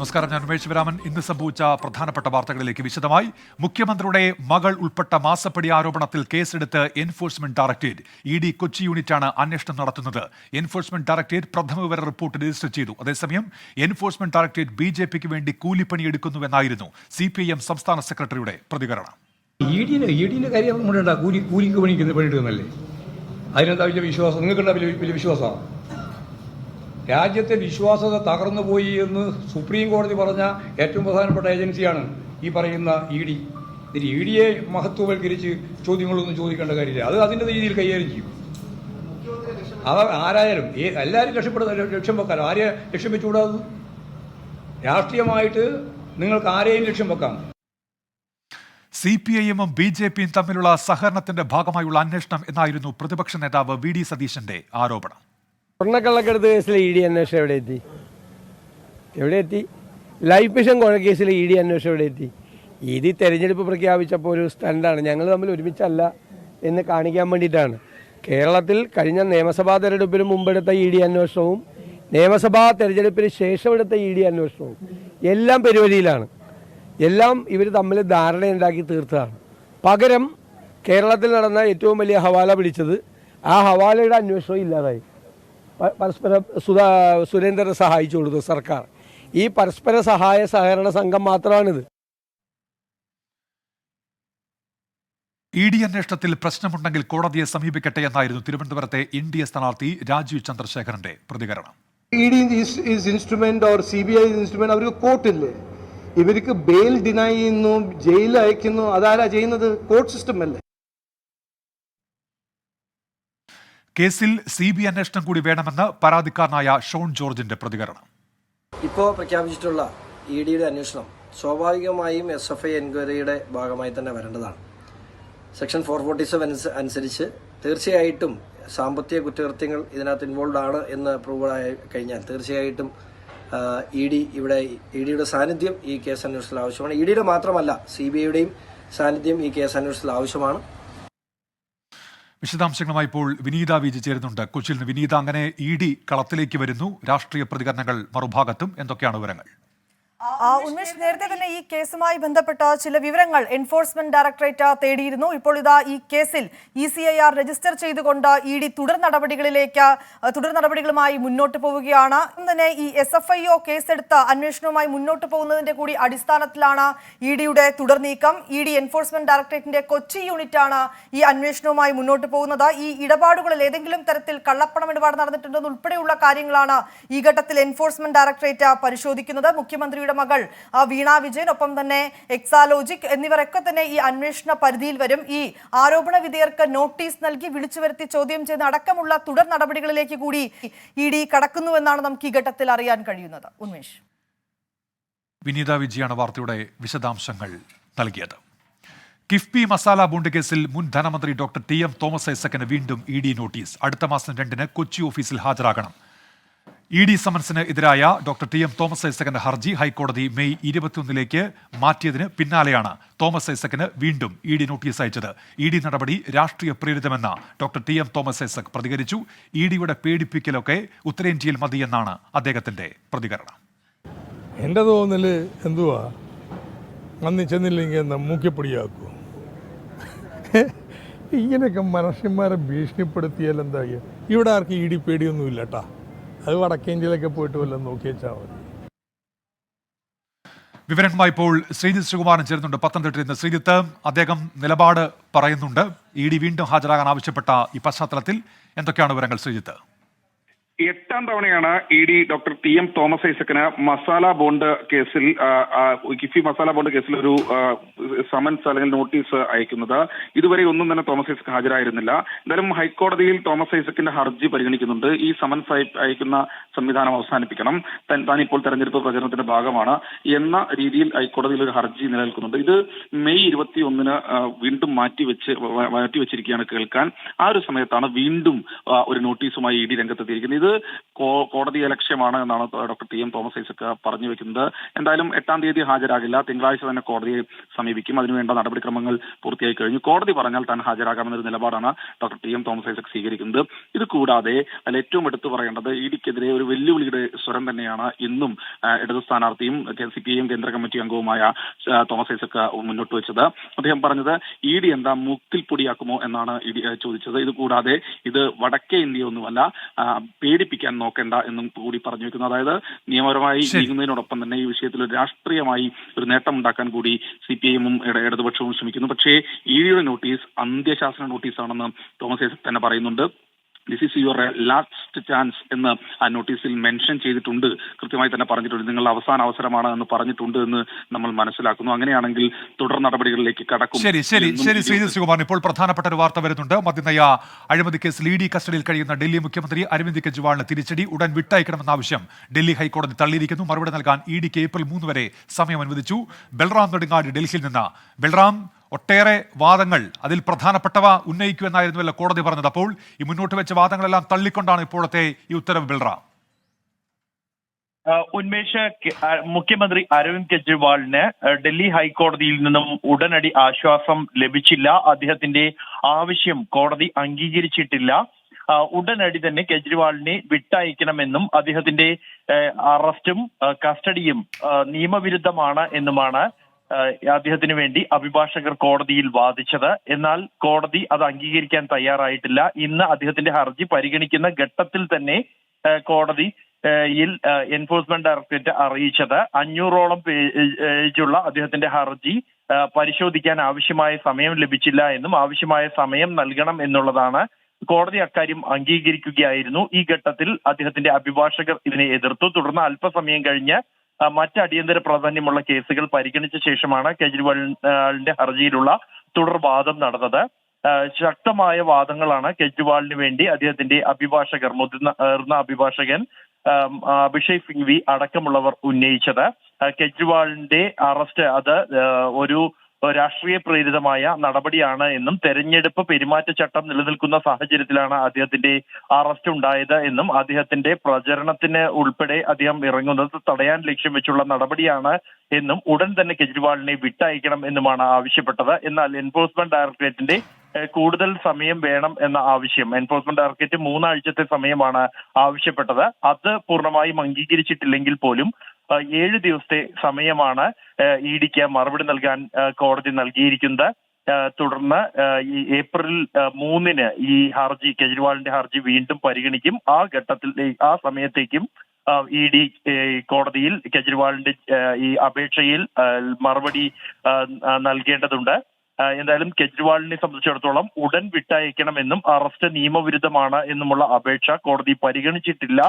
നമസ്കാരം, ഞാൻ ഉമേഷ് ശിവരാമൻ. ഇന്ന് സംഭവിച്ച പ്രധാനപ്പെട്ട വാർത്തകളിലേക്ക് വിശദമായി. മുഖ്യമന്ത്രിയുടെ മകൾ ഉൾപ്പെട്ട മാസപ്പടി ആരോപണത്തിൽ കേസെടുത്ത് എൻഫോഴ്സ്മെന്റ് ഡയറക്ടറേറ്റ്. ഇ.ഡി. കൊച്ചി യൂണിറ്റാണ് അന്വേഷണം നടത്തുന്നത്. എൻഫോഴ്സ്മെന്റ് ഡയറക്ടറേറ്റ് പ്രഥമ വിവര റിപ്പോർട്ട് രജിസ്റ്റർ ചെയ്തു. അതേസമയം എൻഫോഴ്സ്മെന്റ് ഡയറക്ടറേറ്റ് ബി.ജെ.പിക്ക് വേണ്ടി കൂലിപ്പണിയെടുക്കുന്നുവെന്നായിരുന്നു CPIM സംസ്ഥാന സെക്രട്ടറിയുടെ പ്രതികരണം. ഇഡിയുടെ കാര്യം കൂലിക്ക് പണിയെടുക്കുന്നല്ലേ? അതിനെന്താ വലിയ വിശ്വാസം? നിങ്ങൾക്കുണ്ടാ വലിയ വിശ്വാസമാണ്? രാജ്യത്തെ വിശ്വാസത തകർന്നു പോയി എന്ന് സുപ്രീം കോടതി പറഞ്ഞ ഏറ്റവും പ്രധാനപ്പെട്ട ഏജൻസിയാണ് ഈ പറയുന്ന ഇ.ഡി. ഇ.ഡിയെ മഹത്വവൽക്കരിച്ച് ചോദ്യങ്ങളൊന്നും ചോദിക്കേണ്ട കാര്യമില്ല. അത് അതിൻ്റെ രീതിയിൽ കൈകാര്യം ചെയ്യും. അത് ആരായാലും എല്ലാവരും ലക്ഷ്യം വെക്കാലോ. ആരെ ലക്ഷ്യം വെച്ചുകൂടാതെ? രാഷ്ട്രീയമായിട്ട് നിങ്ങൾക്ക് ആരെയും ലക്ഷ്യം വെക്കാം. CPIM-ഉം BJP-യും തമ്മിലുള്ള സഹകരണത്തിന്റെ ഭാഗമായുള്ള അന്വേഷണം എന്നായിരുന്നു പ്രതിപക്ഷ നേതാവ് VD സതീശന്റെ ആരോപണം. സ്വർണ്ണക്കള്ളക്കടത്ത് കേസിലെ ഇ.ഡി. അന്വേഷണം എവിടെ എത്തി? ലൈഫ് മിഷൻ കൊലക്കേസിലെ ഇ.ഡി. അന്വേഷണം എവിടെ എത്തി? ഇ.ഡി. തെരഞ്ഞെടുപ്പ് പ്രഖ്യാപിച്ചപ്പോൾ ഒരു സ്റ്റണ്ടാണ്. ഞങ്ങൾ തമ്മിൽ ഒരുമിച്ചല്ല എന്ന് കാണിക്കാൻ വേണ്ടിയിട്ടാണ്. കേരളത്തിൽ കഴിഞ്ഞ നിയമസഭാ തെരഞ്ഞെടുപ്പിന് മുമ്പെടുത്ത ഇ.ഡി. അന്വേഷണവും നിയമസഭാ തെരഞ്ഞെടുപ്പിന് ശേഷം എടുത്ത ഇ.ഡി. അന്വേഷണവും എല്ലാം പെരുവഴിയിലാണ്. എല്ലാം ഇവർ തമ്മിൽ ധാരണയുണ്ടാക്കി തീർത്തതാണ്. പകരം കേരളത്തിൽ നടന്ന ഏറ്റവും വലിയ ഹവാല പിടിച്ചത് ആ ഹവാലയുടെ അന്വേഷണം ഇല്ലാതായി. പരസ്പരം സുരേന്ദ്രനെ സഹായിച്ചു കൊടുത്തു സർക്കാർ. ഈ പരസ്പര സഹായ സഹകരണ സംഘം മാത്രമാണിത്. ഇ.ഡി. അന്വേഷണത്തിൽ പ്രശ്നമുണ്ടെങ്കിൽ കോടതിയെ സമീപിക്കട്ടെ എന്നായിരുന്നു തിരുവനന്തപുരത്തെ NDA സ്ഥാനാർത്ഥി രാജീവ് ചന്ദ്രശേഖരന്റെ പ്രതികരണം. ED. Instrument or CBI instrument, അവർക്ക് കോർട്ടില്ലേ? ഇവർക്ക് ബെയിൽ ഡിനൈ ചെയ്യുന്നു, ജയിലിൽ അയക്കുന്നു. അതാരാ ചെയ്യുന്നത്? കോർട്ട് സിസ്റ്റം അല്ലേ? കേസിൽ CBI അന്വേഷണം കൂടി വേണമെന്ന് പരാതിക്കാരനായ ഷോൺ ജോർജിന്റെ പ്രതികരണം. ഇപ്പോൾ പ്രഖ്യാപിച്ചിട്ടുള്ള ഇ.ഡിയുടെ അന്വേഷണം സ്വാഭാവികമായും SFI എൻക്വയറിയുടെ ഭാഗമായി തന്നെ വരേണ്ടതാണ്. സെക്ഷൻ 447 അനുസരിച്ച് തീർച്ചയായിട്ടും സാമ്പത്തിക കുറ്റകൃത്യങ്ങൾ ഇതിനകത്ത് ഇൻവോൾവ് ആണ് എന്ന് പ്രൂവ് ആയി കഴിഞ്ഞാൽ തീർച്ചയായിട്ടും ഇ.ഡിയുടെ സാന്നിധ്യം ഈ കേസ് അന്വേഷണത്തിൽ ആവശ്യമാണ്. ഇ.ഡിയുടെ മാത്രമല്ല CBIയുടെയും സാന്നിധ്യം ഈ കേസ് അന്വേഷണത്തിൽ ആവശ്യമാണ്. വിശദാംശങ്ങളുമായി ഇപ്പോൾ വിനീത VG ചേരുന്നുണ്ട് കൊച്ചിയിൽ നിന്ന്. വിനീത, അങ്ങനെ ഇ.ഡി. കളത്തിലേക്ക് വരുന്നു, രാഷ്ട്രീയ പ്രതികരണങ്ങൾ മറുഭാഗത്തും, എന്തൊക്കെയാണ് വിവരങ്ങൾ? ഉന്മേഷ്, നേരത്തെ തന്നെ ഈ കേസുമായി ബന്ധപ്പെട്ട ചില വിവരങ്ങൾ എൻഫോഴ്സ്മെന്റ് ഡയറക്ടറേറ്റ് തേടിയിരുന്നു. ഇപ്പോൾ ഇതാ ഈ കേസിൽ ECIR രജിസ്റ്റർ ചെയ്തുകൊണ്ട് ഇ.ഡി. തുടർ നടപടികളുമായി മുന്നോട്ട് പോവുകയാണ്. തന്നെ ഈ SFIO കേസെടുത്ത് അന്വേഷണവുമായി മുന്നോട്ട് പോകുന്നതിന്റെ കൂടി അടിസ്ഥാനത്തിലാണ് ഇ.ഡിയുടെ തുടർ നീക്കം. ഇ.ഡി. എൻഫോഴ്സ്മെന്റ് ഡയറക്ടറേറ്റിന്റെ കൊച്ചി യൂണിറ്റാണ് ഈ അന്വേഷണവുമായി മുന്നോട്ട് പോകുന്നത്. ഈ ഇടപാടുകളിൽ ഏതെങ്കിലും തരത്തിൽ കള്ളപ്പണം ഇടപാട് നടന്നിട്ടുണ്ടെന്ന് ഉൾപ്പെടെയുള്ള കാര്യങ്ങളാണ് ഈ ഘട്ടത്തിൽ എൻഫോഴ്സ്മെന്റ് ഡയറക്ടറേറ്റ് പരിശോധിക്കുന്നത്. മുഖ്യമന്ത്രിയുടെ മകൾ വീണ വിജയൻ, ഒപ്പം തന്നെ എക്സാലോജിക് എന്നിവരൊക്കെ തന്നെ ഈ അന്വേഷണ പരിധിയിൽ വരും. ഈ ആരോപണ വിധേയർക്ക് നോട്ടീസ് നൽകി വിളിച്ചു വരുത്തി ചോദ്യം ചെയ്യുന്ന അടക്കമുള്ള തുടർ നടപടികളിലേക്ക് കൂടി ഇ.ഡി. കടക്കുന്നുവെന്നാണ് നമുക്ക് ഈ ഘട്ടത്തിൽ അറിയാൻ കഴിയുന്നത്. ഉന്മേഷ്. വിനീത വിജിയാണ് വാർത്തയുടെ വിശദാംശങ്ങൾ നൽകിയത്. കിഫ്ബി മസാല ബോണ്ട് കേസിൽ മുൻ ധനമന്ത്രി ഡോക്ടർ TM തോമസ് ഐസക്കിന് വീണ്ടും ഇ.ഡി. നോട്ടീസ്. അടുത്ത മാസം 2-ന് കൊച്ചി ഓഫീസിൽ ഹാജരാകണം. ഇ.ഡി. സമൻസിന് എതിരായ ഡോക്ടർ TM തോമസ് ഐസക്കിന്റെ ഹർജി ഹൈക്കോടതി മെയ് 21-ലേക്ക് മാറ്റിയതിന് പിന്നാലെയാണ് തോമസ് ഐസക്കിന് വീണ്ടും ഇ.ഡി. നോട്ടീസ് അയച്ചത്. ഇ.ഡി. നടപടി രാഷ്ട്രീയ പ്രേരിതമെന്ന് ഡോക്ടർ TM തോമസ് ഐസക് പ്രതികരിച്ചു. ഇ.ഡിയുടെ പേടിപ്പിക്കലൊക്കെ ഉത്തരേന്ത്യയിൽ മതിയെന്നാണ് അദ്ദേഹത്തിന്റെ പ്രതികരണം. എൻ്റെ തോന്നല് എന്തുവാ, അന്ന് ചെന്നില്ലെങ്കിൽ എന്താ മൂക്കിപ്പൊടിയാക്കൂ? ഇങ്ങനെയൊക്കെ മനുഷ്യന്മാരെ ഭീഷണിപ്പെടുത്തിയാൽ എന്താ? ഇവിടെ ആർക്കും ഇ.ഡി. പേടിയൊന്നുമില്ല കേട്ടാ. അത് വടക്കേന്ത്യയിലൊക്കെ പോയിട്ട് വല്ലതും നോക്കി വെച്ചാൽ മതി. വിവരങ്ങളുമായി ഇപ്പോൾ ശ്രീജിത്ത് ശ്രീകുമാരൻ ചേരുന്നുണ്ട് പത്തനംതിട്ടയിൽ നിന്ന്. ശ്രീജിത്ത്, അദ്ദേഹം നിലപാട് പറയുന്നുണ്ട്. ഇ.ഡി. വീണ്ടും ഹാജരാകാൻ ആവശ്യപ്പെട്ട ഈ പശ്ചാത്തലത്തിൽ എന്തൊക്കെയാണ് വിവരങ്ങൾ ശ്രീജിത്ത്? 8ാം തവണയാണ് ഇ.ഡി. ഡോക്ടർ TM തോമസ് ഐസക്കിന് മസാല ബോണ്ട് കേസിൽ കിഫ്ബി മസാല ബോണ്ട് കേസിൽ ഒരു സമൻസ് അല്ലെങ്കിൽ നോട്ടീസ് അയക്കുന്നത്. ഇതുവരെ ഒന്നും തന്നെ തോമസ് ഐസക് ഹാജരായിരുന്നില്ല. എന്തായാലും ഹൈക്കോടതിയിൽ തോമസ് ഐസക്കിന്റെ ഹർജി പരിഗണിക്കുന്നുണ്ട്. ഈ സമൻസ് അയക്കുന്ന സംവിധാനം അവസാനിപ്പിക്കണം, താൻ ഇപ്പോൾ തെരഞ്ഞെടുപ്പ് പ്രചരണത്തിന്റെ ഭാഗമാണ് എന്ന രീതിയിൽ ഹൈക്കോടതിയിൽ ഒരു ഹർജി നിലനിൽക്കുന്നുണ്ട്. ഇത് മെയ് 21-ന് വീണ്ടും മാറ്റിവെച്ചിരിക്കുകയാണ് കേൾക്കാൻ. ആ ഒരു സമയത്താണ് വീണ്ടും ഒരു നോട്ടീസുമായി ഇ.ഡി. രംഗത്തെത്തിയിരിക്കുന്നത്. ഇത് കോടതി ലക്ഷ്യമാണ് എന്നാണ് doctor T M Thomas Isaac പറഞ്ഞു വെക്കുന്നത്. എന്തായാലും 8-ാം തീയതി ഹാജരാകില്ല, തിങ്കളാഴ്ച തന്നെ കോടതിയെ സമീപിക്കും. അതിനുവേണ്ട നടപടിക്രമങ്ങൾ പൂർത്തിയായി കഴിഞ്ഞു. കോടതി പറഞ്ഞാൽ താൻ ഹാജരാകാമെന്നൊരു നിലപാടാണ് doctor T M Thomas Isaac സ്വീകരിക്കുന്നത്. ഇത് കൂടാതെ അതിൽ ഏറ്റവും എടുത്തു പറയേണ്ടത് ഇഡിക്കെതിരെ ഒരു വെല്ലുവിളിയുടെ സ്വരം തന്നെയാണ് ഇന്നും ഇടത് സ്ഥാനാർത്ഥിയും CPIM കേന്ദ്ര കമ്മിറ്റി അംഗവുമായ തോമസ് ഐസക് മുന്നോട്ട് വെച്ചത്. അദ്ദേഹം പറഞ്ഞത് ഇഡി എന്താ മുക്കിൽ പൊടിയാക്കുമോ എന്നാണ് ചോദിച്ചത്. ഇത് കൂടാതെ ഇത് വടക്കേ ഇന്ത്യയൊന്നുമല്ല, പേടിപ്പിക്കാൻ നോക്കേണ്ട എന്നും കൂടി പറഞ്ഞു വെക്കുന്നു. അതായത് നിയമപരമായി നീങ്ങുന്നതിനോടൊപ്പം തന്നെ ഈ വിഷയത്തിൽ ഒരു രാഷ്ട്രീയമായി ഒരു നേട്ടം ഉണ്ടാക്കാൻ കൂടി CPIM-ഉം ഇടതുപക്ഷവും ശ്രമിക്കുന്നു. പക്ഷേ ഇഡിയുടെ നോട്ടീസ് അന്ത്യശാസന നോട്ടീസാണെന്ന് തോമസ് ഐസക് തന്നെ പറയുന്നുണ്ട്. This is your last chance എന്ന് ആ നോട്ടീസിൽ മെൻഷൻ ചെയ്തിട്ടുണ്ട്, കൃത്യമായി തന്നെ പറഞ്ഞിട്ടുണ്ട്. നിങ്ങളുടെ അവസാന അവസരമാണ് എന്ന് പറഞ്ഞിട്ടുണ്ട് എന്ന് നമ്മൾ മനസ്സിലാക്കുന്നു. അങ്ങനെയാണെങ്കിൽ തുടർ നടപടികളിലേക്ക് കടക്കും. ശരി ശ്രീകുമാർ, ഇപ്പോൾ പ്രധാനപ്പെട്ട ഒരു വാർത്ത വരുന്നുണ്ട്. മദ്യനയ അഴിമതി കേസിൽ ഇഡി കസ്റ്റഡിയിൽ കഴിയുന്ന ഡൽഹി മുഖ്യമന്ത്രി അരവിന്ദ് കെജ്രിവാളിന് തിരിച്ചടി. ഉടൻ വിട്ടയക്കണമെന്ന ആവശ്യം ഡൽഹി ഹൈക്കോടതി തള്ളിയിരിക്കുന്നു. മറുപടി നൽകാൻ ഇഡിക്ക് ഏപ്രിൽ 3 വരെ സമയം അനുവദിച്ചു. ബൽറാം നെടുങ്ങാടി ഡൽഹിയിൽ നിന്ന്. ബൽറാം, ഒട്ടേറെ വാദങ്ങൾ അതിൽ പ്രധാനപ്പെട്ടവ ഉന്നയിക്കുമെന്നായിരുന്നുവല്ലോ കോടതി പറഞ്ഞത്. അപ്പോൾ ഈ മുന്നോട്ട് വെച്ച വാദങ്ങളെല്ലാം തള്ളിക്കൊണ്ടാണ് ഇപ്പോഴത്തെ ഈ ഉത്തരവ്. ബൽറാം, ഉന്മേഷ്, മുഖ്യമന്ത്രി അരവിന്ദ് കെജ്രിവാളിന് ഡൽഹി ഹൈക്കോടതിയിൽ നിന്നും ഉടനടി ആശ്വാസം ലഭിച്ചില്ല. അദ്ദേഹത്തിന്റെ ആവശ്യം കോടതി അംഗീകരിച്ചിട്ടില്ല. ഉടനടി തന്നെ കെജ്രിവാളിനെ വിട്ടയക്കണമെന്നും അദ്ദേഹത്തിന്റെ അറസ്റ്റും കസ്റ്റഡിയും നിയമവിരുദ്ധമാണ് എന്നുമാണ് അദ്ദേഹത്തിന് വേണ്ടി അഭിഭാഷകർ കോടതിയിൽ വാദിച്ചത്. എന്നാൽ കോടതി അത് അംഗീകരിക്കാൻ തയ്യാറായിട്ടില്ല. ഇന്ന് അദ്ദേഹത്തിന്റെ ഹർജി പരിഗണിക്കുന്ന ഘട്ടത്തിൽ തന്നെ കോടതി എൻഫോഴ്സ്മെന്റ് ഡയറക്ടറേറ്റ് അറിയിച്ചത് 500ഓളം പേജുള്ള അദ്ദേഹത്തിന്റെ ഹർജി പരിശോധിക്കാൻ ആവശ്യമായ സമയം ലഭിച്ചില്ല എന്നും ആവശ്യമായ സമയം നൽകണം എന്നുള്ളതാണ്. കോടതി അക്കാര്യം അംഗീകരിക്കുകയായിരുന്നു. ഈ ഘട്ടത്തിൽ അദ്ദേഹത്തിന്റെ അഭിഭാഷകർ ഇതിനെ എതിർത്തു. തുടർന്ന് അല്പസമയം കഴിഞ്ഞ് മറ്റ് അടിയന്തര പ്രാധാന്യമുള്ള കേസുകൾ പരിഗണിച്ച ശേഷമാണ് കെജ്രിവാളിന്റെ ഹർജിയിലുള്ള തുടർവാദം നടന്നത്. ശക്തമായ വാദങ്ങളാണ് കെജ്രിവാളിന് വേണ്ടി അദ്ദേഹത്തിന്റെ അഭിഭാഷകർ, മുതിർന്ന അഭിഭാഷകൻ അഭിഷേക് സിംഗ്വി അടക്കമുള്ളവർ ഉന്നയിച്ചത്. കെജ്രിവാളിന്റെ അറസ്റ്റ് അത് ഒരു രാഷ്ട്രീയ പ്രേരിതമായ നടപടിയാണ് എന്നും തെരഞ്ഞെടുപ്പ് പെരുമാറ്റച്ചട്ടം നിലനിൽക്കുന്ന സാഹചര്യത്തിലാണ് അദ്ദേഹത്തിന്റെ അറസ്റ്റ് ഉണ്ടായത് എന്നും അദ്ദേഹത്തിന്റെ പ്രചരണത്തിന് ഉൾപ്പെടെ അദ്ദേഹം ഇറങ്ങുന്നത് തടയാൻ ലക്ഷ്യം വെച്ചുള്ള നടപടിയാണ് എന്നും ഉടൻ തന്നെ കെജ്രിവാളിനെ വിട്ടയക്കണം എന്നുമാണ് ആവശ്യപ്പെട്ടത്. എന്നാൽ എൻഫോഴ്സ്മെന്റ് ഡയറക്ടറേറ്റിന്റെ കൂടുതൽ സമയം വേണം എന്ന ആവശ്യം എൻഫോഴ്സ്മെന്റ് ഡയറക്ടറേറ്റ് 3 ആഴ്ചത്തെ സമയമാണ് ആവശ്യപ്പെട്ടത്. അത് പൂർണ്ണമായും അംഗീകരിച്ചിട്ടില്ലെങ്കിൽ പോലും 7 ദിവസത്തെ സമയമാണ് ഇഡിക്ക് മറുപടി നൽകാൻ കോടതി നൽകിയിരിക്കുന്നത്. തുടർന്ന് ഈ ഏപ്രിൽ 3-ന് ഈ ഹർജി, കെജ്രിവാളിന്റെ ഹർജി വീണ്ടും പരിഗണിക്കും. ആ ഘട്ടത്തിൽ ആ സമയത്തേക്കും ഇഡി കോടതിയിൽ കെജ്രിവാളിന്റെ ഈ അപേക്ഷയിൽ മറുപടി നൽകേണ്ടതുണ്ട്. എന്തായാലും കെജ്രിവാളിനെ സംബന്ധിച്ചിടത്തോളം ഉടൻ വിട്ടയക്കണമെന്നും അറസ്റ്റ് നിയമവിരുദ്ധമാണ് എന്നുമുള്ള അപേക്ഷ കോടതി പരിഗണിച്ചിട്ടില്ല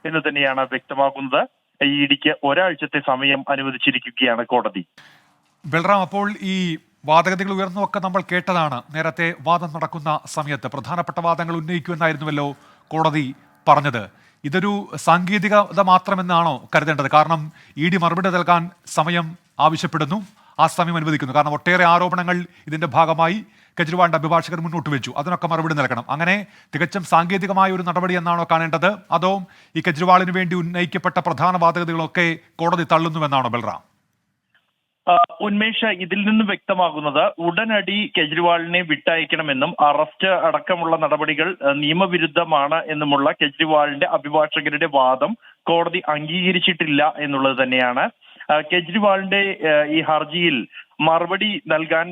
എന്ന് തന്നെയാണ് വ്യക്തമാക്കുന്നത്. ഇഡിക്ക് 1 ആഴ്ചത്തെ സമയം അനുവദിച്ചിരിക്കുകയാണ് കോടതി. ബൽറാം, അപ്പോൾ ഈ വാദഗതികൾ ഉയർന്നൊക്കെ നമ്മൾ കേട്ടതാണ്. നേരത്തെ വാദം നടക്കുന്ന സമയത്ത് പ്രധാനപ്പെട്ട വാദങ്ങൾ ഉന്നയിക്കുമെന്നായിരുന്നുവല്ലോ കോടതി പറഞ്ഞത്. ഇതൊരു സാങ്കേതികത മാത്രമെന്നാണോ കരുതേണ്ടത്? കാരണം ഇഡി മറുപടി നൽകാൻ സമയം ആവശ്യപ്പെടുന്നു, ആ സമയം അനുവദിക്കുന്നു. കാരണം ഒട്ടേറെ ആരോപണങ്ങൾ ഇതിന്റെ ഭാഗമായി കെജ്രിവാളിന്റെ അഭിഭാഷകർ മുന്നോട്ട് വെച്ചു, അതിനൊക്കെ മറുപടി നൽകണം. അങ്ങനെ തികച്ചും സാങ്കേതികമായ ഒരു നടപടി എന്നാണോ കാണേണ്ടത്? അതോ ഈ കെജ്രിവാളിന് വേണ്ടി ഉന്നയിക്കപ്പെട്ട പ്രധാന വാദഗതികളൊക്കെ കോടതി തള്ളുന്നുവെന്നാണോ ബൽറാം? ഉന്മേഷ്, ഇതിൽ നിന്ന് വ്യക്തമാകുന്നത് ഉടനടി കെജ്രിവാളിനെ വിട്ടയക്കണമെന്നും അറസ്റ്റ് അടക്കമുള്ള നടപടികൾ നിയമവിരുദ്ധമാണ് എന്നുമുള്ള കെജ്രിവാളിന്റെ അഭിഭാഷകരുടെ വാദം കോടതി അംഗീകരിച്ചിട്ടില്ല എന്നുള്ളത് തന്നെയാണ്. കെജ്രിവാളിന്റെ ഈ ഹർജിയിൽ മറുപടി നൽകാൻ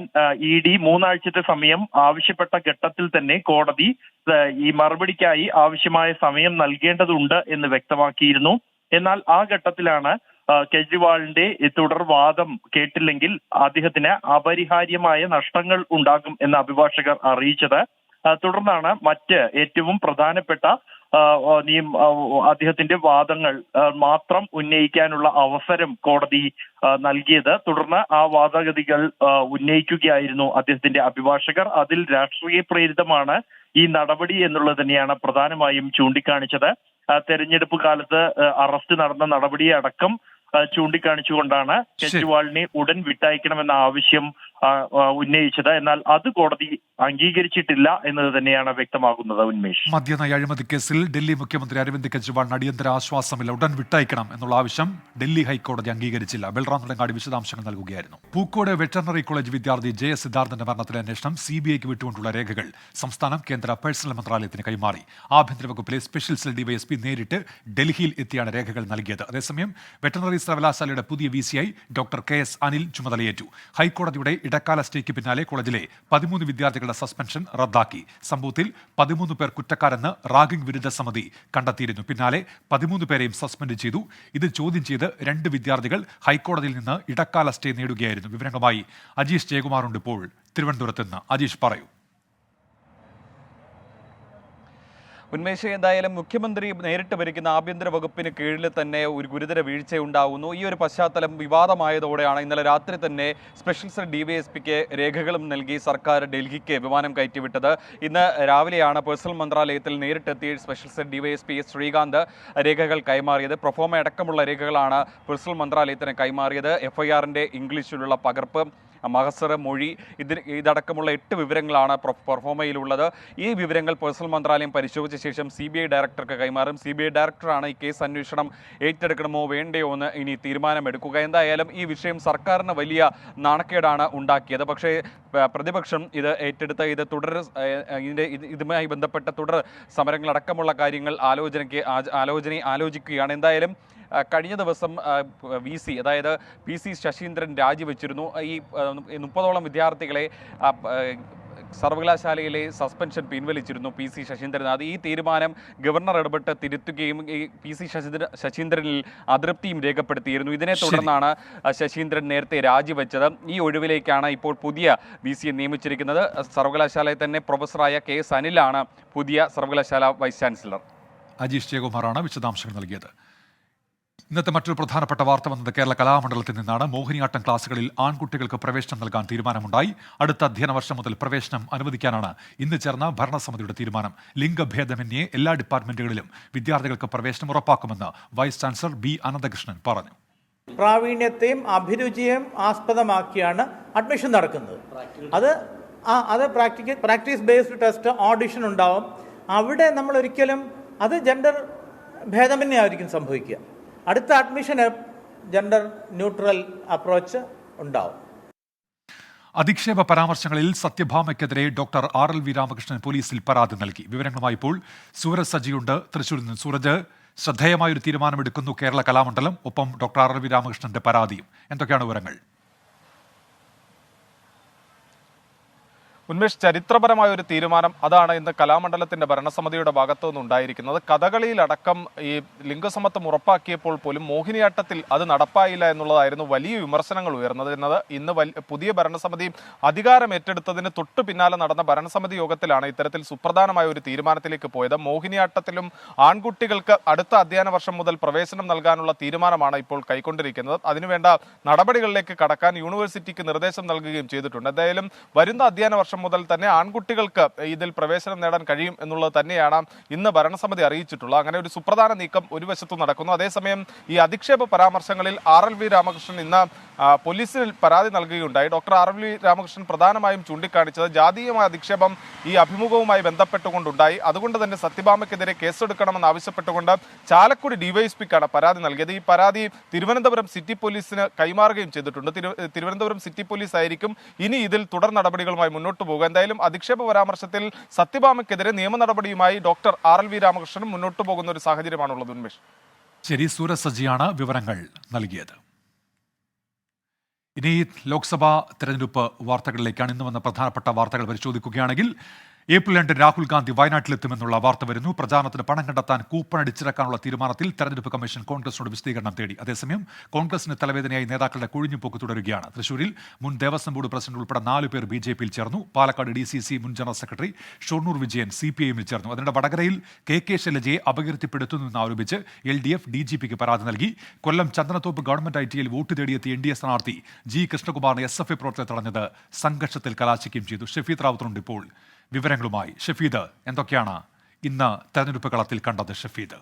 ഇഡി 3 ആഴ്ചത്തെ സമയം ആവശ്യപ്പെട്ട ഘട്ടത്തിൽ തന്നെ കോടതി ഈ മറുപടിക്കായി ആവശ്യമായ സമയം നൽകേണ്ടതുണ്ട് എന്ന് വ്യക്തമാക്കിയിരുന്നു. എന്നാൽ ആ ഘട്ടത്തിലാണ് കെജ്രിവാളിന്റെ തുടർവാദം കേട്ടില്ലെങ്കിൽ അദ്ദേഹത്തിന് അപരിഹാര്യമായ നഷ്ടങ്ങൾ ഉണ്ടാകും എന്ന് അഭിഭാഷകർ അറിയിച്ചത്. തുടർന്നാണ് മറ്റ് ഏറ്റവും പ്രധാനപ്പെട്ട അദ്ദേഹത്തിന്റെ വാദങ്ങൾ മാത്രം ഉന്നയിക്കാനുള്ള അവസരം കോടതി നൽകിയത്. തുടർന്ന് ആ വാദഗതികൾ ഉന്നയിക്കുകയായിരുന്നു അദ്ദേഹത്തിന്റെ അഭിഭാഷകർ. അതിൽ രാഷ്ട്രീയ പ്രേരിതമാണ് ഈ നടപടി എന്നുള്ളത് തന്നെയാണ് പ്രധാനമായും ചൂണ്ടിക്കാണിച്ചത്. തെരഞ്ഞെടുപ്പ് കാലത്ത് അറസ്റ്റ് നടന്ന നടപടിയെ അടക്കം ചൂണ്ടിക്കാണിച്ചുകൊണ്ടാണ് കെജ്രിവാളിനെ ഉടൻ വിട്ടയക്കണമെന്ന ആവശ്യം ഉന്നയിച്ചത്. എന്നാൽ അത് കോടതി അംഗീകരിച്ചിട്ടില്ല എന്നത് തന്നെയാണ് വ്യക്തമാകുന്നത്. ഉന്മേഷ്, മദ്യനയ അഴിമതി കേസിൽ ഡൽഹി മുഖ്യമന്ത്രി അരവിന്ദ് കെജ്രിവാളിന് അടിയന്തര ആശ്വാസമില്ല, ഉടൻ വിട്ടയക്കണം എന്നുള്ള ആവശ്യം ഡൽഹി ഹൈക്കോടതി അംഗീകരിച്ചില്ല. ബൽറാം നെടുങ്ങാടി വിശദാംശങ്ങൾ നൽകുകയായിരുന്നു. പൂക്കോട് വെറ്ററിനറി കോളേജ് വിദ്യാർത്ഥി ജെ സിദ്ധാർത്ഥന്റെ മരണത്തിലെ അന്വേഷണം സിബിഐക്ക് വിട്ടുകൊണ്ടുള്ള രേഖകൾ സംസ്ഥാനം കേന്ദ്ര പേഴ്സണൽ മന്ത്രാലയത്തിന് കൈമാറി. ആഭ്യന്തര വകുപ്പിലെ സ്പെഷ്യൽ സെൽ ഡിവൈഎസ്പി നേരിട്ട് ഡൽഹിയിൽ എത്തിയാണ് രേഖകൾ നൽകിയത്. അതേസമയം വെറ്ററിനറി സർവകലാശാലയുടെ പുതിയ VCI ഡോക്ടർ KS അനിൽ ചുമതലയേറ്റു. ഹൈക്കോടതിയുടെ ഇടക്കാല സ്റ്റേക്ക് പിന്നാലെ കോളേജിലെ 13 വിദ്യാർത്ഥികളുടെ സസ്പെൻഷൻ റദ്ദാക്കി. സംഭവത്തിൽ 13 പേർ കുറ്റക്കാരെന്ന് റാഗിംഗ് വിരുദ്ധ സമിതി കണ്ടെത്തിയിരുന്നു. പിന്നാലെ 13 പേരെയും സസ്പെൻഡ് ചെയ്തു. ഇത് ചോദ്യം ചെയ്ത് 2 വിദ്യാർത്ഥികൾ ഹൈക്കോടതിയിൽ നിന്ന് ഇടക്കാല സ്റ്റേ നേടുകയായിരുന്നു. വിവരങ്ങളുമായി അജീഷ് ജയകുമാറുണ്ട് ഇപ്പോൾ തിരുവനന്തപുരത്ത് നിന്ന്. അജീഷ്, പറയൂ. ഉന്മേഷ്, എന്തായാലും മുഖ്യമന്ത്രി നേരിട്ട് ഭരിക്കുന്ന ആഭ്യന്തര വകുപ്പിന് കീഴിൽ തന്നെ ഒരു ഗുരുതര വീഴ്ചയുണ്ടാകുന്നു. ഈ ഒരു പശ്ചാത്തലം വിവാദമായതോടെയാണ് ഇന്നലെ രാത്രി തന്നെ സ്പെഷ്യൽ സെൽ DYSPക്ക് രേഖകളും നൽകി സർക്കാർ ഡൽഹിക്ക് വിമാനം കയറ്റിവിട്ടത്. ഇന്ന് രാവിലെയാണ് പേഴ്സണൽ മന്ത്രാലയത്തിൽ നേരിട്ടെത്തി സ്പെഷ്യൽ സെൽ DYSP ശ്രീകാന്ത് രേഖകൾ കൈമാറിയത്. പ്രൊഫോമ അടക്കമുള്ള രേഖകളാണ് പേഴ്സണൽ മന്ത്രാലയത്തിന് കൈമാറിയത്. FIRന്റെ ഇംഗ്ലീഷിലുള്ള പകർപ്പ്, മഹസർ, മൊഴി, ഇതടക്കമുള്ള 8 വിവരങ്ങളാണ് പ്രൊഫോമയിലുള്ളത്. ഈ വിവരങ്ങൾ പേഴ്സണൽ മന്ത്രാലയം പരിശോധിച്ച ശേഷം CBI ഡയറക്ടർക്ക് കൈമാറും. CBI ഡയറക്ടറാണ് ഈ കേസ് അന്വേഷണം ഏറ്റെടുക്കണമോ വേണ്ടയോ എന്ന് ഇനി തീരുമാനമെടുക്കുക. എന്തായാലും ഈ വിഷയം സർക്കാരിന് വലിയ നാണക്കേടാണ് ഉണ്ടാക്കിയത്. പക്ഷേ പ്രതിപക്ഷം ഇത് ഏറ്റെടുത്ത് ഇതുമായി ബന്ധപ്പെട്ട തുടർ സമരങ്ങളടക്കമുള്ള കാര്യങ്ങൾ ആലോചിക്കുകയാണ്. എന്തായാലും കഴിഞ്ഞ ദിവസം VC അതായത് PC ശശീന്ദ്രൻ രാജിവെച്ചിരുന്നു. ഈ 30ഓളം വിദ്യാർത്ഥികളെ സർവകലാശാലയിലെ സസ്പെൻഷൻ പിൻവലിച്ചിരുന്നു PC ശശീന്ദ്രൻ. ഈ തീരുമാനം ഗവർണർ ഇടപെട്ട് തിരുത്തുകയും ഈ PC ശശീന്ദ്രനിൽ അതൃപ്തിയും രേഖപ്പെടുത്തിയിരുന്നു. ഇതിനെ തുടർന്നാണ് ശശീന്ദ്രൻ നേരത്തെ രാജിവെച്ചത്. ഈ ഒഴിവിലേക്കാണ് ഇപ്പോൾ പുതിയ VCയെ നിയമിച്ചിരിക്കുന്നത്. സർവകലാശാലയിൽ തന്നെ പ്രൊഫസറായ KS അനിലാണ് പുതിയ സർവകലാശാല വൈസ് ചാൻസലർ. അജീഷ് ജയകുമാറാണ് വിശദാംശങ്ങൾ നൽകിയത്. ഇന്നത്തെ മറ്റൊരു പ്രധാനപ്പെട്ട വാർത്ത വന്നത് കേരള കലാമണ്ഡലത്തിൽ നിന്നാണ്. മോഹിനിയാട്ടം ക്ലാസുകളിൽ ആൺകുട്ടികൾക്ക് പ്രവേശനം നൽകാൻ തീരുമാനമുണ്ടായി. അടുത്ത അധ്യയന വർഷം മുതൽ പ്രവേശനം അനുവദിക്കാനാണ് ഇന്ന് ചേർന്ന ഭരണസമിതിയുടെ തീരുമാനം. ലിംഗഭേദമന്യേ എല്ലാ ഡിപ്പാർട്ട്മെന്റുകളിലും വിദ്യാർത്ഥികൾക്ക് പ്രവേശനം ഉറപ്പാക്കുമെന്ന് വൈസ് ചാൻസലർ B അനന്തകൃഷ്ണൻ പറഞ്ഞു. പ്രാവീണ്യത്തെയും അഭിരുചിയെയും ആസ്പദമാക്കിയാണ് അഡ്മിഷൻ നടക്കുന്നത്. അത് പ്രാക്ടീസ് ബേസ്ഡ് ടെസ്റ്റ്, ഓഡിഷൻ ഉണ്ടാവും. അവിടെ നമ്മൾ ഒരിക്കലും അത് ജെൻഡർ ഭേദമന്യേ ആയിരിക്കും സംഭവിക്കുക. അടുത്ത അഡ്മിഷന് ജെൻഡർ ന്യൂട്രൽ അപ്രോച്ച് ഉണ്ടാവും. അധിക്ഷേപ പരാമർശങ്ങളിൽ സത്യഭാമയ്ക്കെതിരെ ഡോക്ടർ RLV രാമകൃഷ്ണൻ പോലീസിൽ പരാതി നൽകി. വിവരങ്ങളുമായി ഇപ്പോൾ സൂരജ് സജിയുണ്ട് തൃശ്ശൂരിൽ നിന്ന്. സൂരജ്, ശ്രദ്ധേയമായൊരു തീരുമാനമെടുക്കുന്നു കേരള കലാമണ്ഡലം, ഒപ്പം ഡോക്ടർ RLV രാമകൃഷ്ണന്റെ പരാതിയും. എന്തൊക്കെയാണ് വിവരങ്ങൾ? ഉന്മേഷ്, ചരിത്രപരമായ ഒരു തീരുമാനം അതാണ് ഇന്ന് കലാമണ്ഡലത്തിന്റെ ഭരണസമിതിയുടെ ഭാഗത്തു നിന്നുണ്ടായിരിക്കുന്നത്. കഥകളിയിലടക്കം ഈ ലിംഗസമത്വം ഉറപ്പാക്കിയപ്പോൾ പോലും മോഹിനിയാട്ടത്തിൽ അത് നടപ്പായില്ല എന്നുള്ളതായിരുന്നു വലിയ വിമർശനങ്ങൾ ഉയർന്നത്. ഇന്ന് പുതിയ ഭരണസമിതി അധികാരം ഏറ്റെടുത്തതിന് തൊട്ടു പിന്നാലെ നടന്ന ഭരണസമിതി യോഗത്തിലാണ് ഇത്തരത്തിൽ സുപ്രധാനമായ ഒരു തീരുമാനത്തിലേക്ക് പോയത്. മോഹിനിയാട്ടത്തിലും ആൺകുട്ടികൾക്ക് അടുത്ത അധ്യയന വർഷം മുതൽ പ്രവേശനം നൽകാനുള്ള തീരുമാനമാണ് ഇപ്പോൾ കൈക്കൊണ്ടിരിക്കുന്നത്. അതിനുവേണ്ട നടപടികളിലേക്ക് കടക്കാൻ യൂണിവേഴ്സിറ്റിക്ക് നിർദ്ദേശം നൽകുകയും ചെയ്തിട്ടുണ്ട്. എന്തായാലും വരുന്ന അധ്യയന വർഷം മുതൽ തന്നെ ആൺകുട്ടികൾക്ക് ഇതിൽ പ്രവേശനം നേടാൻ കഴിയും എന്നുള്ളത് തന്നെയാണ് ഇന്ന് ഭരണസമിതി അറിയിച്ചിട്ടുള്ളത്. അങ്ങനെ ഒരു സുപ്രധാന നീക്കം ഒരു വശത്തു നടക്കുന്നു. അതേസമയം ഈ അധിക്ഷേപ പരാമർശങ്ങളിൽ RLV രാമകൃഷ്ണൻ ഇന്ന് പോലീസിൽ പരാതി നൽകുകയുണ്ടായി. ഡോക്ടർ RLV രാമകൃഷ്ണൻ പ്രധാനമായും ചൂണ്ടിക്കാണിച്ചത് ജാതീയമായ അധിക്ഷേപം ഈ അഭിമുഖവുമായി ബന്ധപ്പെട്ടുകൊണ്ടുണ്ടായി. അതുകൊണ്ട് തന്നെ സത്യഭാമയ്ക്കെതിരെ കേസെടുക്കണമെന്ന് ആവശ്യപ്പെട്ടുകൊണ്ട് ചാലക്കുടി DYSPക്കാണ് പരാതി നൽകിയത്. ഈ പരാതി തിരുവനന്തപുരം സിറ്റി പോലീസിന് കൈമാറുകയും ചെയ്തിട്ടുണ്ട്. തിരുവനന്തപുരം സിറ്റി പോലീസ് ആയിരിക്കും ഇനി ഇതിൽ തുടർ നടപടികളുമായി മുന്നോട്ട് പോകുക. എന്തായാലും അധിക്ഷേപ പരാമർശത്തിൽ സത്യഭാമയ്ക്കെതിരെ നിയമ നടപടിയുമായി ഡോക്ടർ RLV രാമകൃഷ്ണൻ മുന്നോട്ട് പോകുന്ന ഒരു സാഹചര്യമാണുള്ളത്. ഉന്മേഷ്, ശരി, സൂരജ് സജിയാണ് വിവരങ്ങൾ നൽകിയത്. ഇനി ലോക്സഭാ തെരഞ്ഞെടുപ്പ് വാർത്തകളിലേക്കാണ്. ഇന്ന് വന്ന പ്രധാനപ്പെട്ട വാർത്തകൾ പരിശോധിക്കുകയാണെങ്കിൽ ഏപ്രിൽ 2 രാഹുൽ ഗാന്ധി വയനാട്ടിലെത്തുമെന്നുള്ള വാർത്ത വരുന്നു. പ്രചാരണത്തിന് പണം കണ്ടെത്താൻ കൂപ്പൺ അടിച്ചിറക്കാനുള്ള തീരുമാനത്തിൽ തെരഞ്ഞെടുപ്പ് കമ്മീഷൻ കോൺഗ്രസിനോട് വിശദീകരണം തേടി. അതേസമയം കോൺഗ്രസിന് തലവേദനയായി നേതാക്കളുടെ കൊഴിഞ്ഞുപോക്ക് തുടരുകയാണ്. തൃശൂരിൽ മുൻ ദേവസ്വം ബോർഡ് പ്രസിഡന്റ് ഉൾപ്പെടെ 4 പേർ BJPയിൽ ചേർന്നു. പാലക്കാട് DCC മുൻ ജനറൽ സെക്രട്ടറി ഷൊർണൂർ വിജയൻ CPIയിൽ ചേർന്നു. അതിനിടെ വടകരയിൽ KK ശൈലജയെ അപകീർത്തിപ്പെടുത്തുന്നുവെന്ന് ആരോപിച്ച് LDF DGPക്ക് പരാതി നൽകി. കൊല്ലം ചന്ദനത്തോപ്പ് ഗവൺമെന്റ് ITയിൽ വോട്ട് തേടിയെത്തിയ NDA സ്ഥാനാർത്ഥി G കൃഷ്ണകുമാറിനെ SFI പ്രവർത്തകർ തടഞ്ഞത് സംഘർഷത്തിൽ കലാശിക്കുകയും ചെയ്തു. ഷഫീദ് റാവുത്തറുണ്ട് ഇപ്പോൾ വിവരങ്ങളുമായി. ഷഫീദ്, എന്തൊക്കെയാണ് ഇന്ന് തെരഞ്ഞെടുപ്പ് കളത്തിൽ കണ്ടത്? ഷഫീദ്,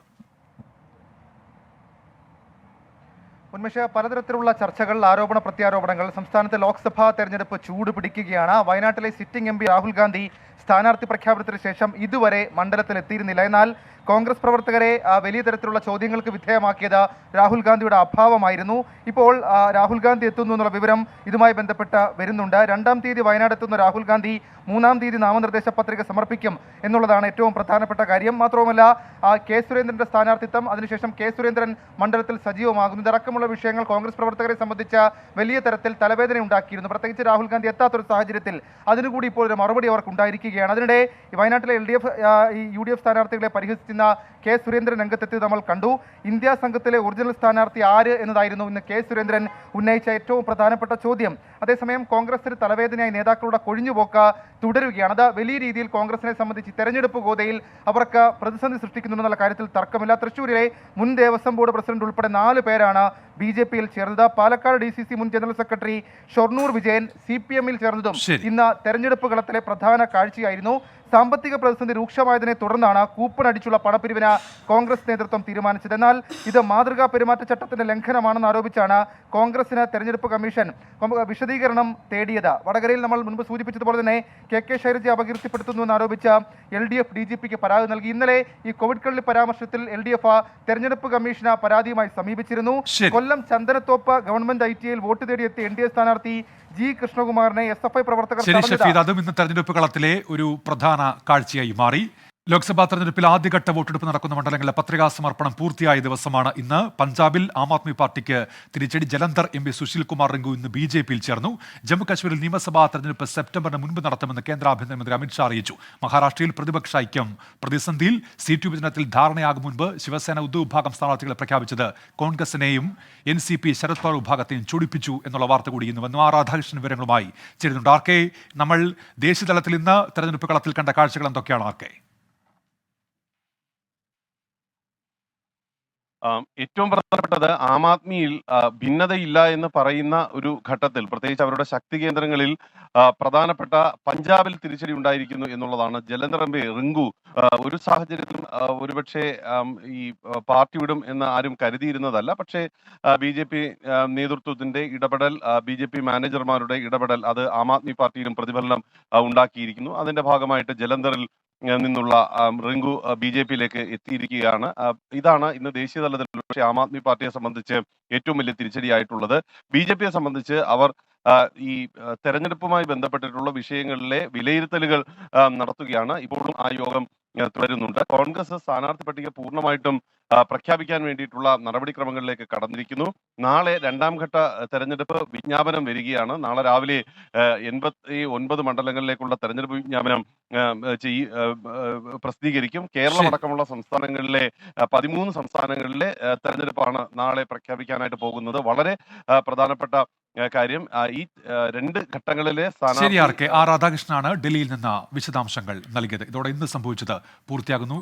ഉന്മേഷ, പലതരത്തിലുള്ള ചർച്ചകൾ, ആരോപണ പ്രത്യാരോപണങ്ങൾ. സംസ്ഥാനത്തെ ലോക്സഭാ തെരഞ്ഞെടുപ്പ് ചൂട് പിടിക്കുകയാണ്. വയനാട്ടിലെ sitting M P Rahul Gandhi സ്ഥാനാർത്ഥി പ്രഖ്യാപനത്തിന് ശേഷം ഇതുവരെ മണ്ഡലത്തിൽ എത്തിയിരുന്നില്ല. എന്നാൽ കോൺഗ്രസ് പ്രവർത്തകരെ വലിയ തരത്തിലുള്ള ചോദ്യങ്ങൾക്ക് വിധേയമാക്കിയത് രാഹുൽ ഗാന്ധിയുടെ അഭാവമായിരുന്നു. ഇപ്പോൾ രാഹുൽ ഗാന്ധി എത്തുന്നു എന്നുള്ള വിവരം ഇതുമായി ബന്ധപ്പെട്ട് വരുന്നുണ്ട്. 2-ാം തീയതി വയനാട് എത്തുന്ന രാഹുൽ ഗാന്ധി 3-ാം തീയതി നാമനിർദ്ദേശ പത്രിക സമർപ്പിക്കും എന്നുള്ളതാണ് ഏറ്റവും പ്രധാനപ്പെട്ട കാര്യം. മാത്രവുമല്ല, കെ സുരേന്ദ്രന്റെ സ്ഥാനാർത്ഥിത്വം, അതിനുശേഷം കെ സുരേന്ദ്രൻ മണ്ഡലത്തിൽ സജീവമാകുന്നു. ഇതടക്കമുള്ള വിഷയങ്ങൾ കോൺഗ്രസ് പ്രവർത്തകരെ സംബന്ധിച്ച വലിയ തരത്തിൽ തലവേദന ഉണ്ടാക്കിയിരുന്നു. പ്രത്യേകിച്ച് രാഹുൽ ഗാന്ധി എത്താത്തൊരു സാഹചര്യത്തിൽ അതിനുകൂടി ഇപ്പോൾ ഒരു മറുപടി അവർക്ക് ഉണ്ടായിരിക്കുകയാണ്. അതിനിടെ വയനാട്ടിലെ UDF സ്ഥാനാർത്ഥികളെ പരിഹസിക്കുന്ന കെ സുരേന്ദ്രൻ രംഗത്തെത്തി നമ്മൾ കണ്ടു. ഇന്ത്യ സംഘത്തിലെ ഒറിജിനൽ സ്ഥാനാർത്ഥി ആര് എന്നതായിരുന്നു ഇന്ന് കെ സുരേന്ദ്രൻ ഉന്നയിച്ച ഏറ്റവും പ്രധാനപ്പെട്ട ചോദ്യം. അതേസമയം കോൺഗ്രസിന് തലവേദനയായി നേതാക്കളുടെ കൊഴിഞ്ഞുപോക്ക് തുടരുകയാണ്. അത് വലിയ രീതിയിൽ കോൺഗ്രസിനെ സംബന്ധിച്ച് തെരഞ്ഞെടുപ്പ് ഗോതയിൽ അവർക്ക് പ്രതിസന്ധി സൃഷ്ടിക്കുന്നുണ്ടെന്നുള്ള കാര്യത്തിൽ തർക്കമില്ല. തൃശ്ശൂരിലെ മുൻ ദേവസ്വം ബോർഡ് പ്രസിഡന്റ് ഉൾപ്പെടെ 4 പേരാണ് BJP-യിൽ ചേർന്നത്. പാലക്കാട് DCC മുൻ ജനറൽ സെക്രട്ടറി ഷൊർണൂർ വിജയൻ CPM-ൽ ചേർന്നതും ഇന്ന് തെരഞ്ഞെടുപ്പ് കളത്തിലെ പ്രധാന കാഴ്ചയായിരുന്നു. സാമ്പത്തിക പ്രതിസന്ധി രൂക്ഷമായതിനെ തുടർന്നാണ് കൂപ്പൺ അടിച്ചുള്ള പണപ്പിരിവിന് കോൺഗ്രസ് നേതൃത്വം തീരുമാനിച്ചത്. എന്നാൽ ഇത് മാതൃകാ പെരുമാറ്റച്ചട്ടത്തിന്റെ ലംഘനമാണെന്ന് ആരോപിച്ചാണ് കോൺഗ്രസിന് തെരഞ്ഞെടുപ്പ് കമ്മീഷൻ വിശദീകരണം തേടിയത്. വടകരയിൽ നമ്മൾ മുൻപ് സൂചിപ്പിച്ചതുപോലെ തന്നെ KK ശൈലജയെ അപകീർത്തിപ്പെടുത്തുന്നുവെന്ന് ആരോപിച്ച LDF DGP-ക്ക് പരാതി നൽകി. ഇന്നലെ ഈ കോവിഡ് കള്ളി പരാമർശത്തിൽ LDF തെരഞ്ഞെടുപ്പ് കമ്മീഷന് പരാതിയുമായി സമീപിച്ചിരുന്നു. കൊല്ലം ചന്ദനത്തോപ്പ് ഗവൺമെന്റ് ITIയിൽ വോട്ട് തേടിയെത്തിയ NDA സ്ഥാനാർത്ഥി G കൃഷ്ണകുമാറിനെ SFI പ്രവർത്തകർ അതും ഇന്ന് തെരഞ്ഞെടുപ്പ് കളത്തിലെ ഒരു പ്രധാന കാഴ്ചയായി മാറി. ലോക്സഭാ തെരഞ്ഞെടുപ്പിൽ ആദ്യഘട്ട വോട്ടെടുപ്പ് നടക്കുന്ന മണ്ഡലങ്ങളിലെ പത്രികാ സമർപ്പണം പൂർത്തിയായ ദിവസമാണ് ഇന്ന്. പഞ്ചാബിൽ ആം ആദ്മി പാർട്ടിക്ക് തിരിച്ചടി. ജലന്ധർ MP സുശീൽ കുമാർ റിങ്കു ഇന്ന് BJP-യിൽ ചേർന്നു. ജമ്മുകശ്മീരിൽ നിയമസഭാ തെരഞ്ഞെടുപ്പ് സെപ്റ്റംബറിന് മുൻപ് നടത്തുമെന്ന് കേന്ദ്ര ആഭ്യന്തരമന്ത്രി അമിത്ഷാ അറിയിച്ചു. മഹാരാഷ്ട്രയിൽ പ്രതിപക്ഷ ഐക്യം പ്രതിസന്ധിയിൽ. സീറ്റ് വിഭജനത്തിൽ ധാരണയാകും മുൻപ് ശിവസേന ഉദ്ധവ് വിഭാഗം സ്ഥാനാർത്ഥികളെ പ്രഖ്യാപിച്ചത് കോൺഗ്രസിനെയും NCP ശരത് പവാർ വിഭാഗത്തെയും ചൊടിപ്പിച്ചു എന്നുള്ള വാർത്ത കൂടി ഇന്ന് വന്നു. രാധാകൃഷ്ണൻ വിവരങ്ങളുമായി ചേരുന്നുണ്ട്. RK, നമ്മൾ ദേശീയതലത്തിൽ ഇന്ന് തെരഞ്ഞെടുപ്പ് കളത്തിൽ കണ്ട കാഴ്ചകൾ എന്തൊക്കെയാണ് RK? ഏറ്റവും പ്രധാനപ്പെട്ടത് ആം ആദ്മിയിൽ ഭിന്നതയില്ല എന്ന് പറയുന്ന ഒരു ഘട്ടത്തിൽ, പ്രത്യേകിച്ച് അവരുടെ ശക്തി കേന്ദ്രങ്ങളിൽ പ്രധാനപ്പെട്ട പഞ്ചാബിൽ തിരിച്ചടി ഉണ്ടായിരിക്കുന്നു എന്നുള്ളതാണ്. ജലന്ധർ MP റിങ്കു ഒരു സാഹചര്യത്തിലും ഒരുപക്ഷെ ഈ പാർട്ടി വിടും എന്ന് ആരും കരുതിയിരുന്നതല്ല. പക്ഷേ BJP നേതൃത്വത്തിന്റെ ഇടപെടൽ, BJP മാനേജർമാരുടെ ഇടപെടൽ, അത് ആം ആദ്മി പാർട്ടിയിലും പ്രതിഫലനം ഉണ്ടാക്കിയിരിക്കുന്നു. അതിന്റെ ഭാഗമായിട്ട് ജലന്ധറിൽ നിന്നുള്ള റിങ്കു BJP-യിലേക്ക് എത്തിയിരിക്കുകയാണ്. ഇതാണ് ഇന്ന് ദേശീയ തലത്തിൽ പക്ഷേ ആം ആദ്മി പാർട്ടിയെ സംബന്ധിച്ച് ഏറ്റവും വലിയ തിരിച്ചടിയായിട്ടുള്ളത്. BJP-യെ സംബന്ധിച്ച് അവർ ഈ തെരഞ്ഞെടുപ്പുമായി ബന്ധപ്പെട്ടിട്ടുള്ള വിഷയങ്ങളിലെ വിലയിരുത്തലുകൾ നടത്തുകയാണ്. ഇപ്പോഴും ആ യോഗം തുടരുന്നുണ്ട്. കോൺഗ്രസ് സ്ഥാനാർത്ഥി പട്ടിക പൂർണ്ണമായിട്ടും പ്രഖ്യാപിക്കാൻ വേണ്ടിയിട്ടുള്ള നടപടിക്രമങ്ങളിലേക്ക് കടന്നിരിക്കുന്നു. നാളെ 2-ാം ഘട്ട തെരഞ്ഞെടുപ്പ് വിജ്ഞാപനം വരികയാണ്. നാളെ രാവിലെ 89 മണ്ഡലങ്ങളിലേക്കുള്ള തെരഞ്ഞെടുപ്പ് വിജ്ഞാപനം പ്രസിദ്ധീകരിക്കും. കേരളം അടക്കമുള്ള സംസ്ഥാനങ്ങളിലെ 13 സംസ്ഥാനങ്ങളിലെ തെരഞ്ഞെടുപ്പാണ് നാളെ പ്രഖ്യാപിക്കാനായിട്ട് പോകുന്നത്. വളരെ പ്രധാനപ്പെട്ട കാര്യം. ഈ 2 ഘട്ടങ്ങളിലെ RK രാധാകൃഷ്ണനാണ് ഡൽഹിയിൽ നിന്ന് വിശദാംശങ്ങൾ നൽകിയത്. ഇതോടെ ഇന്ന് സംഭവിച്ചത് പൂർത്തിയാകുന്നു.